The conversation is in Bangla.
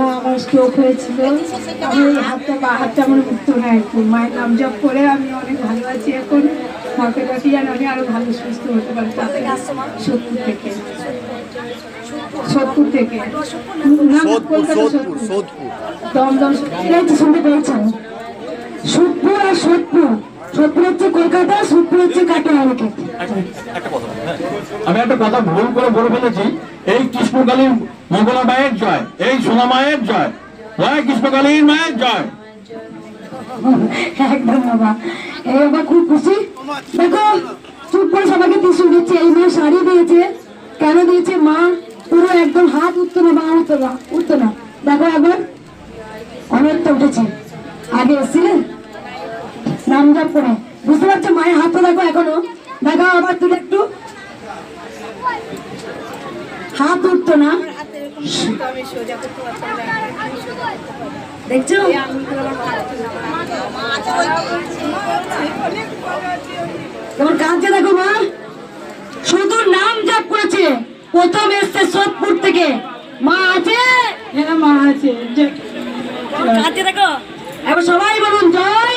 আমার স্ট্রোক হয়েছিল, আমি হাতটা আমার উঠতো না একটু। মায়ের নাম জপ করে আমি অনেক ভালো আছি এখন। মাকে ডাকি যেন আমি আরো ভালো সুস্থ হতে পারি। সোদপুর থেকে না, কলকাতা সোদপুর, দমদম শুনতে পেয়েছেন। সোদপুর আর সোদপুর হচ্ছে কলকাতা, সোদপুর হচ্ছে কাটোয়া। আমি একটা কথা ভুল করে বলে ফেলেছি। এই কৃষ্ণকালীর মঙ্গলা মায়ের জয়, এই সোনা মায়ের জয়, জয় কৃষ্ণকালীর মায়ের জয়। একদম বাবা, এই বাবা খুব খুশি। দেখো চুপ করে সবাইকে টিস্যু দিচ্ছে। এই মা শাড়ি দিয়েছে, কেন দিয়েছে? মা পুরো একদম হাত উঠতো না, মা উঠতো না। দেখো একবার অনেকটা উঠেছে। আগে এসেছিলেন নাম জপ করে, বুঝতে পারছো? মায়ের হাতটা দেখো এখনো, দেখো আবার তুলে একটু, হাত উঠতো না, দেখছো? তোমার কাঁদছে দেখো মা, শুধু নাম জপ করেছে। প্রথম এসছে সোদপুর থেকে। মা আছে? হ্যাঁ মা আছে। কাঁদছে দেখো। এবার সবাই বলুন জয়।